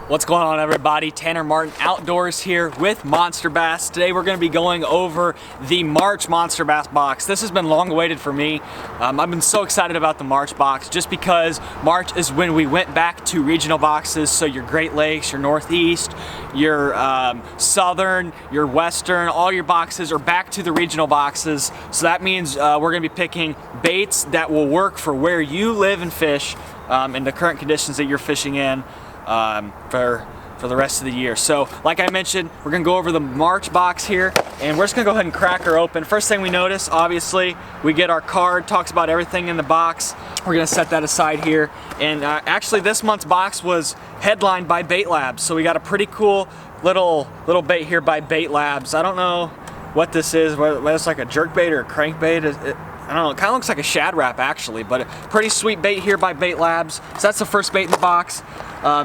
What's going on, everybody? Tanner Martin Outdoors here with Monster Bass. Today we're going to be going over the March Monster Bass box. This has been long awaited for me. I've been so excited about the March box just because March is when we went back to regional boxes. So your Great Lakes, your Northeast, your Southern, your Western, all your boxes are back to the regional boxes. So that means we're going to be picking baits that will work for where you live and fish and the current conditions that you're fishing in. For the rest of the year. So like I mentioned, we're gonna go over the March box here, and we're just gonna go ahead and crack her open. First thing we notice, obviously, we get our card, talks about everything in the box. We're gonna set that aside here. And actually this month's box was headlined by Bait Labs, so we got a pretty cool little bait here by Bait Labs. I don't know what this is, whether it's like a jerk bait or a crankbait. I don't know, it kind of looks like a shad wrap actually, but a pretty sweet bait here by Bait Labs. So that's the first bait in the box.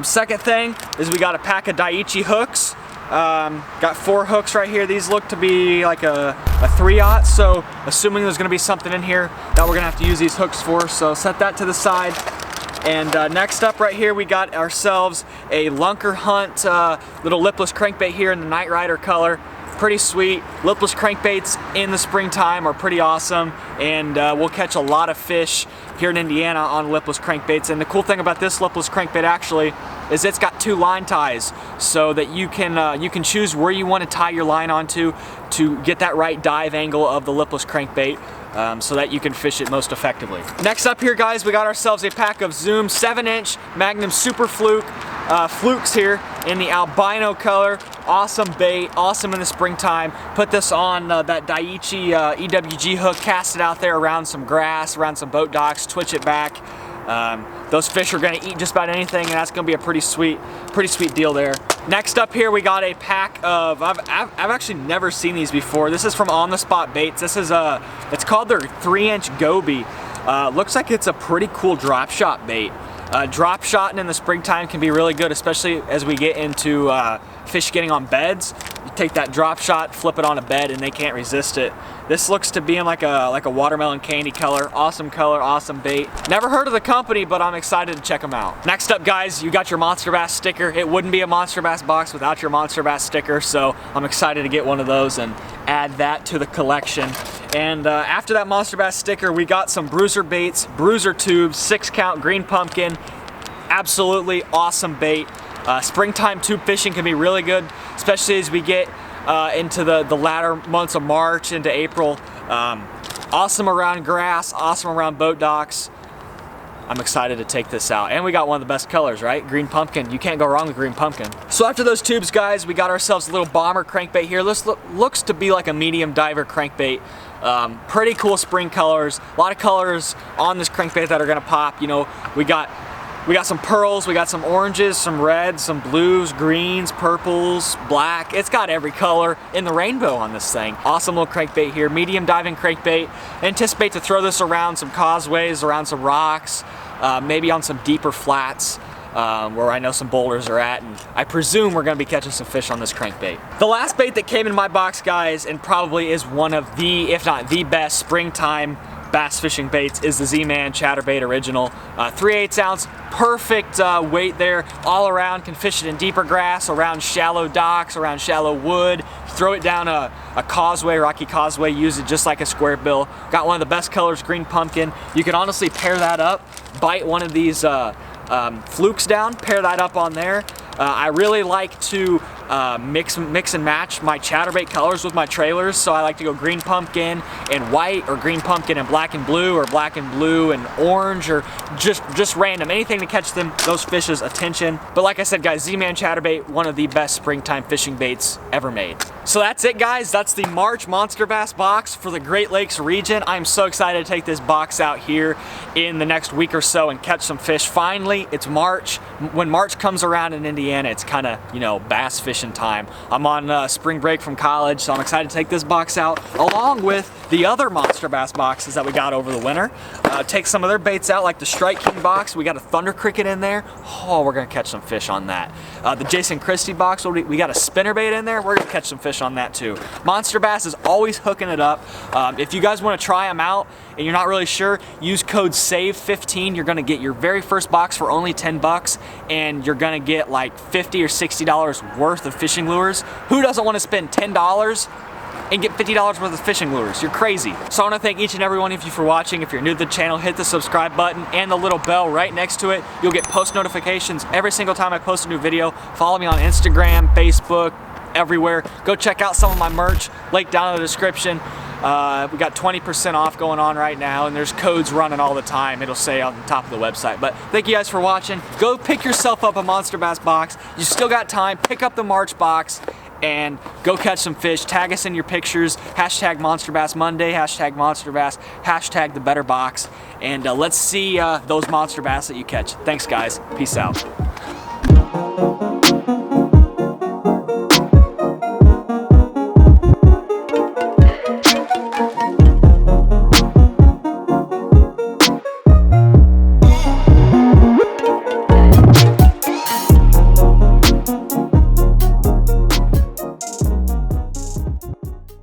Second thing is we got a pack of Daiichi hooks. Got 4 hooks right here. These look to be like a 3/0, so assuming there's gonna be something in here that we're gonna have to use these hooks for, so set that to the side. And next up right here, we got ourselves a Lunker Hunt little lipless crankbait here in the Night Rider color. Pretty sweet. Lipless crankbaits in the springtime are pretty awesome, and we'll catch a lot of fish here in Indiana on lipless crankbaits. And the cool thing about this lipless crankbait actually is it's got 2 line ties, so that you can choose where you want to tie your line onto to get that right dive angle of the lipless crankbait. So that you can fish it most effectively. Next up here, guys, we got ourselves a pack of Zoom 7-inch Magnum Super Fluke flukes here in the albino color. Awesome bait, awesome in the springtime. Put this on that Daiichi EWG hook, cast it out there around some grass, around some boat docks, twitch it back. Those fish are gonna eat just about anything, and that's gonna be a pretty sweet deal there. Next up here, we got a pack of, I've actually never seen these before. This is from On The Spot Baits. This is it's called their 3-inch goby. Looks like it's a pretty cool drop shot bait. Drop shotting in the springtime can be really good, especially as we get into fish getting on beds. You take that drop shot, flip it on a bed, and they can't resist it. This looks to be in like a watermelon candy color, awesome bait. Never heard of the company, but I'm excited to check them out. Next up, guys, you got your Monster Bass sticker. It wouldn't be a Monster Bass box without your Monster Bass sticker, so I'm excited to get one of those and add that to the collection. And after that Monster Bass sticker, we got some bruiser baits, bruiser tubes, 6-count green pumpkin. Absolutely awesome bait. Springtime tube fishing can be really good, especially as we get into the latter months of March into April. Awesome around grass, awesome around boat docks. I'm excited to take this out. And we got one of the best colors, right? Green pumpkin. You can't go wrong with green pumpkin. So after those tubes, guys, we got ourselves a little bomber crankbait here. This looks to be like a medium diver crankbait. Pretty cool spring colors. A lot of colors on this crankbait that are gonna pop. You know, we got some pearls, we got some oranges, some reds, some blues, greens, purples, black. It's got every color in the rainbow on this thing. Awesome little crankbait here, medium diving crankbait. Anticipate to throw this around some causeways, around some rocks, maybe on some deeper flats where I know some boulders are at, and I presume we're gonna be catching some fish on this crankbait. The last bait that came in my box, guys, and probably is one of the, if not the best springtime bass fishing baits, is the Z-Man Chatterbait Original. 3/8 ounce, perfect weight there all around. Can fish it in deeper grass, around shallow docks, around shallow wood. Throw it down a causeway, rocky causeway, use it just like a square bill. Got one of the best colors, green pumpkin. You can honestly pair that up, bite one of these flukes down, pair that up on there. I really like to mix and match my chatterbait colors with my trailers, so I like to go green pumpkin and white, or green pumpkin and black and blue, or black and blue and orange, or just random, anything to catch those fish's attention. But like I said, guys, Z-Man Chatterbait, one of the best springtime fishing baits ever made. So that's it, guys. That's the March Monster Bass box for the Great Lakes region. I'm so excited to take this box out here in the next week or so and catch some fish. Finally, it's March. When March comes around in Indiana, it's kind of, you know, bass fishing time. I'm on spring break from college, so I'm excited to take this box out along with the other Monster Bass boxes that we got over the winter. Take some of their baits out, like the Strike King box. We got a Thunder Cricket in there. Oh, we're gonna catch some fish on that. The Jason Christie box, we got a spinnerbait in there. We're gonna catch some fish on that too. Monster Bass is always hooking it up. If you guys want to try them out and you're not really sure, use code SAVE15. You're gonna get your very first box for only 10 bucks, and you're gonna get like $50 or $60 worth of fishing lures. Who doesn't want to spend $10 and get $50 worth of fishing lures? You're crazy. So I want to thank each and every one of you for watching. If you're new to the channel, hit the subscribe button and the little bell right next to it. You'll get post notifications every single time I post a new video. Follow me on Instagram, Facebook, everywhere. Go check out some of my merch, link down in the description. We got 20% off going on right now, and there's codes running all the time. It'll say on the top of the website. But thank you guys for watching. Go pick yourself up a Monster Bass box. You still got time. Pick up the March box and go catch some fish. Tag us in your pictures. Hashtag Monster Bass Monday, hashtag Monster Bass, hashtag the better box. And let's see those monster bass that you catch. Thanks guys, peace out.